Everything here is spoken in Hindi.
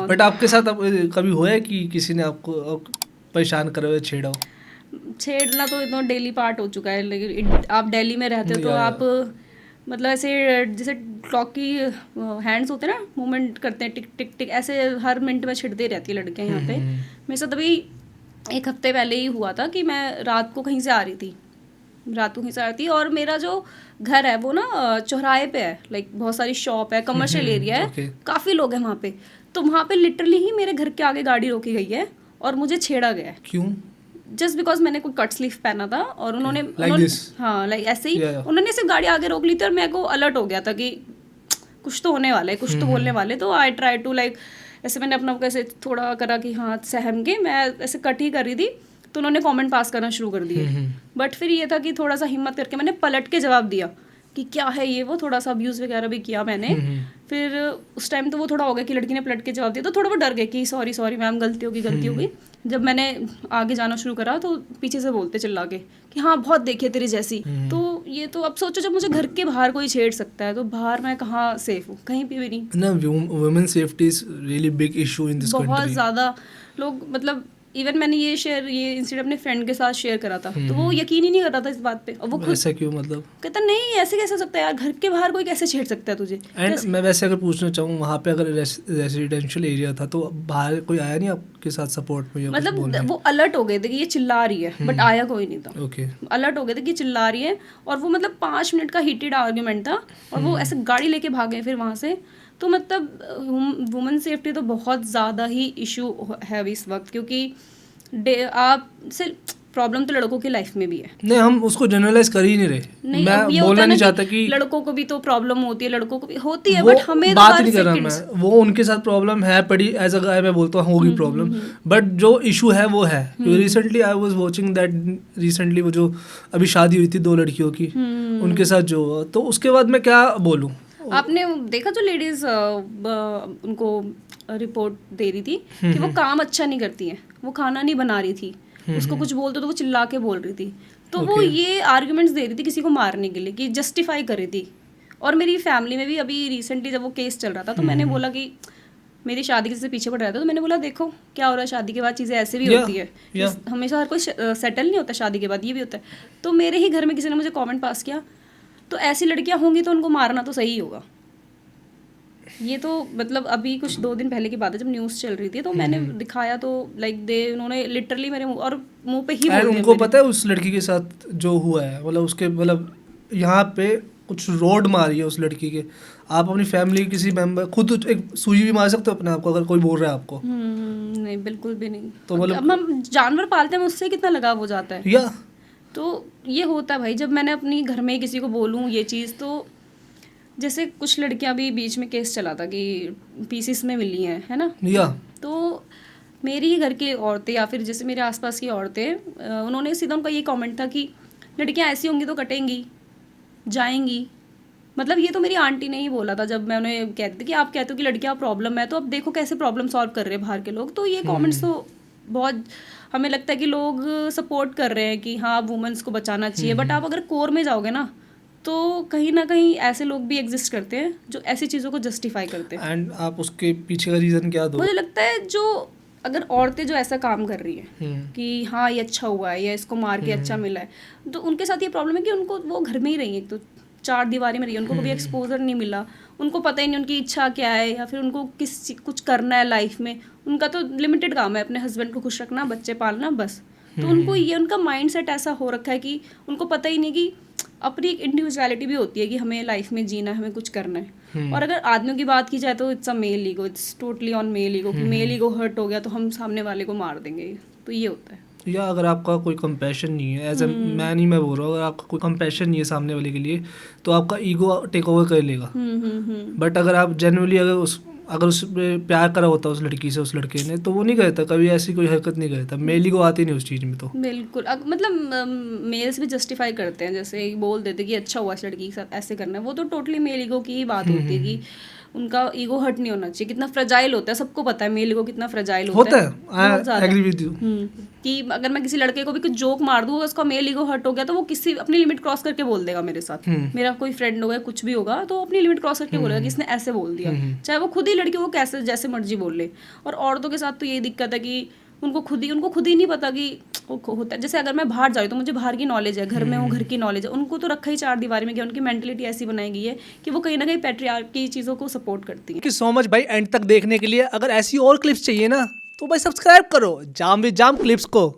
बट आपके साथ कभी हुआ है कि किसी ने आपको परेशान करे हुए छेड़ा हो? छेड़ना तो इतना डेली पार्ट हो चुका है, लेकिन आप दिल्ली में रहते हो तो आप मतलब ऐसे जैसे क्लॉक की हैंड्स होते हैं ना, मूवमेंट करते हैं टिक टिक टिक, ऐसे हर मिनट में छिड़ती रहती है लड़कियां यहाँ पे। मेरे साथ अभी 1 हफ्ते पहले ही हुआ था कि मैं रात को कहीं से आ रही थी और मेरा जो घर है वो ना चौराहे पे है, लाइक बहुत सारी शॉप है, कमर्शियल एरिया है, काफ़ी लोग हैं वहाँ पे। तो वहाँ पे लिटरली ही मेरे घर के आगे गाड़ी रोकी गई है और मुझे छेड़ा गया है। क्यों? जस्ट बिकॉज मैंने कोई कट स्लीव पहना था और उन्होंने हाँ लाइक ऐसे ही उन्होंने सिर्फ गाड़ी आगे रोक ली थी और मेरे को अलर्ट हो गया था कि कुछ तो होने वाला है, कुछ तो बोलने वाले। तो आई ट्राई टू लाइक ऐसे मैंने अपना कैसे थोड़ा करा कि हाँ सहम के मैं ऐसे कट ही कर रही थी, तो उन्होंने कमेंट पास करना शुरू कर दिए। बट फिर ये था कि थोड़ा सा हिम्मत करके मैंने पलट के जवाब दिया कि क्या है ये, वो थोड़ा सा अब्यूज़ वगैरह भी किया मैंने। फिर उस टाइम तो वो थोड़ा हो गया कि लड़की ने पलट के जवाब दिया, तो थोड़ा वो डर गए कि सॉरी मैम गलती होगी। जब मैंने आगे जाना शुरू करा तो पीछे से बोलते चिल्ला के कि हाँ बहुत देखिए तेरी जैसी। तो ये तो अब सोचो, जब मुझे घर के बाहर कोई छेड़ सकता है तो बाहर मैं कहाँ सेफ हूँ? कहीं पे भी नहीं ना। Women safety is really big issue in this country. बहुत ज़्यादा लोग मतलब इवन मैंने ये इंसिडेंट अपने फ्रेंड के साथ शेयर करा था, तो वो यकीन ही नहीं कर रहा था इस बात पे। और वो खुद ऐसा क्यों? मतलब कहता नहीं ऐसे कैसे हो सकता है यार, घर के बाहर कोई कैसे छेड़ सकता है तुझे? एंड मैं वैसे अगर पूछना चाहूँ, वहाँ पे अगर रेसिडेंशियल एरिया था तो बाहर कोई आया नहीं आपके साथ सपोर्ट में? मतलब वो अलर्ट हो गए थे कि ये चिल्ला रही है, बट आया कोई नहीं था। ओके। अलर्ट हो गए थे कि चिल्ला रही है, और वो मतलब 5 मिनट का हीटेड आर्ग्यूमेंट था और वो ऐसे गाड़ी लेके भागे फिर वहाँ से। तो मतलब वुमेन सेफ्टी तो बहुत ज़्यादा ही इशू है अभी इस वक्त, क्योंकि आप सिर्फ प्रॉब्लम तो लड़कों की लाइफ में भी है। नहीं, हम उसको जनरलाइज कर ही नहीं रहे। मैं बोलना नहीं चाहता कि लड़कों को भी तो प्रॉब्लम होती है, लड़कों को भी होती है, बट हमें तो बात नहीं कर रहा मैं, वो उनके साथ प्रॉब्लम है पड़ी एज अ गाय, मैं बोलता हूँ होगी प्रॉब्लम, बट जो इशू है वो है। Recently I was watching that recently वो जो अभी शादी हुई थी 2 लड़कियों की, उनके साथ जो, तो उसके बाद मैं क्या बोलूँ। आपने देखा जो लेडीज उनको रिपोर्ट दे रही थी कि वो काम अच्छा नहीं करती हैं, वो खाना नहीं बना रही थी, उसको कुछ बोलते तो वो चिल्ला के बोल रही थी। तो वो ये आर्ग्यूमेंट्स दे रही थी किसी को मारने के लिए, कि जस्टिफाई कर रही थी। और मेरी फैमिली में भी अभी रिसेंटली जब वो केस चल रहा था तो मैंने बोला कि मेरी शादी से पीछे पड़ रहा था, तो मैंने बोला देखो क्या हो रहा है, शादी के बाद चीज़ें ऐसे भी होती है, हमेशा हर कोई सेटल नहीं होता शादी के बाद, ये भी होता है। तो मेरे ही घर में किसी ने मुझे कॉमेंट पास किया, तो ऐसी लड़कियां होंगी तो उनको मारना तो सही होगा। ये तो मतलब अभी कुछ 2 दिन पहले की बात है, जब न्यूज़ चल रही थी तो मैंने दिखाया तो लाइक उन्होंने लिटरली मेरे मुंह पे ही बोल दिया। उनको पता है उस लड़की के साथ जो हुआ है, मतलब उसके मतलब यहाँ पे कुछ रोड मारी है उस लड़की के। आप अपनी फैमिली किसी मेंबर, खुद एक सुई भी मार सकते हो अपने आप को अगर कोई बोल रहा है आपको? नहीं बिल्कुल भी नहीं। तो मतलब अब हम जानवर पालते हैं, उससे कितना लगाव हो जाता है। या तो ये होता है भाई, जब मैंने अपनी घर में किसी को बोलूँ ये चीज़, तो जैसे कुछ लड़कियां भी बीच में केस चला था कि पीसीस में मिली हैं, है ना? या तो मेरी ही घर की औरतें या फिर जैसे मेरे आसपास की औरतें, उन्होंने सीधा उनका ये कमेंट था कि लड़कियां ऐसी होंगी तो कटेंगी जाएंगी। मतलब ये तो मेरी आंटी ने ही बोला था जब मैं उन्हें कहती थी कि आप कहते हो कि लड़कियां प्रॉब्लम है, तो अब देखो कैसे प्रॉब्लम सॉल्व कर रहे हैं बाहर के लोग। तो ये कमेंट्स तो बहुत हमें लगता है कि लोग सपोर्ट कर रहे हैं कि हाँ वुमेन्स को बचाना चाहिए, बट आप अगर कोर में जाओगे ना तो कहीं ना कहीं ऐसे लोग भी एग्जिस्ट करते हैं जो ऐसी चीज़ों को जस्टिफाई करते हैं। एंड आप उसके पीछे का रीज़न क्या दो? मुझे लगता है जो अगर औरतें जो ऐसा काम कर रही हैं कि हाँ ये अच्छा हुआ है या इसको मार के अच्छा मिला है, तो उनके साथ ये प्रॉब्लम है कि उनको वो घर में ही रही है, तो 4 दीवारी में रही है, उनको कभी एक्सपोजर नहीं मिला, उनको पता ही नहीं उनकी इच्छा क्या है या फिर उनको कुछ करना है लाइफ में। उनका तो लिमिटेड काम है अपने हस्बैंड को खुश रखना, बच्चे पालना, बस। तो उनको ये उनका माइंड सेट ऐसा हो रखा है कि उनको पता ही नहीं कि अपनी एक इंडिविजुअलिटी भी होती है कि हमें लाइफ में जीना है, हमें कुछ करना है। और अगर आदमियों की बात की जाए तो it's a male ego, it's totally on male ego, कि मेल ईगो हर्ट हो गया तो हम सामने वाले को मार देंगे। तो ये होता है। या अगर आपका कोई कंपैशन नहीं है, एज ए मैन ही मैं बोल रहा हूँ, अगर आपका कोई कंपैशन नहीं है सामने वाले के लिए तो आपका ईगो टेक ओवर कर लेगा। बट अगर आप जेन्युइनली अगर उस प्यार करा होता उस लड़की से, उस लड़के ने, तो वो नहीं करता कभी ऐसी कोई हरकत नहीं करता। मेल ईगो आती नहीं उस चीज़ में। तो बिल्कुल मतलब मेल्स भी जस्टिफाई करते हैं, जैसे बोल देते कि अच्छा हुआ इस लड़की के साथ ऐसे करना है, वो तो टोटली मेल ईगो की ही बात होती है कि उनका ईगो हर्ट नहीं होना चाहिए। कितना फ्रेजाइल होता है, सबको पता है मेल ईगो कितना फ्रेजाइल होता है। बहुत ज़्यादा। एग्री विद यू कि अगर मैं किसी लड़के को भी कुछ जोक मार दूँ, उसका मेल ईगो हर्ट हो गया तो वो किसी अपनी लिमिट क्रॉस करके बोल देगा मेरे साथ। मेरा कोई फ्रेंड होगा, कुछ भी होगा, तो अपनी लिमिट क्रॉस करके बोलेगा कि इसने ऐसे बोल दिया, चाहे वो खुद ही लड़की वो कैसे जैसे मर्जी बोल ले। और औरतों के साथ तो यही दिक्कत है कि उनको खुद ही नहीं पता कि होता है। जैसे अगर मैं बाहर जा रही हूँ तो मुझे बाहर की नॉलेज है, घर में हूँ घर की नॉलेज है, उनको तो रखा ही चार दीवारी में गया। उनकी मेंटलिटी ऐसी बनाई गई है कि वो कहीं ना कहीं पैट्रियार्की चीज़ों को सपोर्ट करती है। थैंक यू सो मच भाई एंड तक देखने के लिए। अगर ऐसी और क्लिप्स चाहिए ना तो भाई सब्सक्राइब करो जाम विद जाम क्लिप्स को।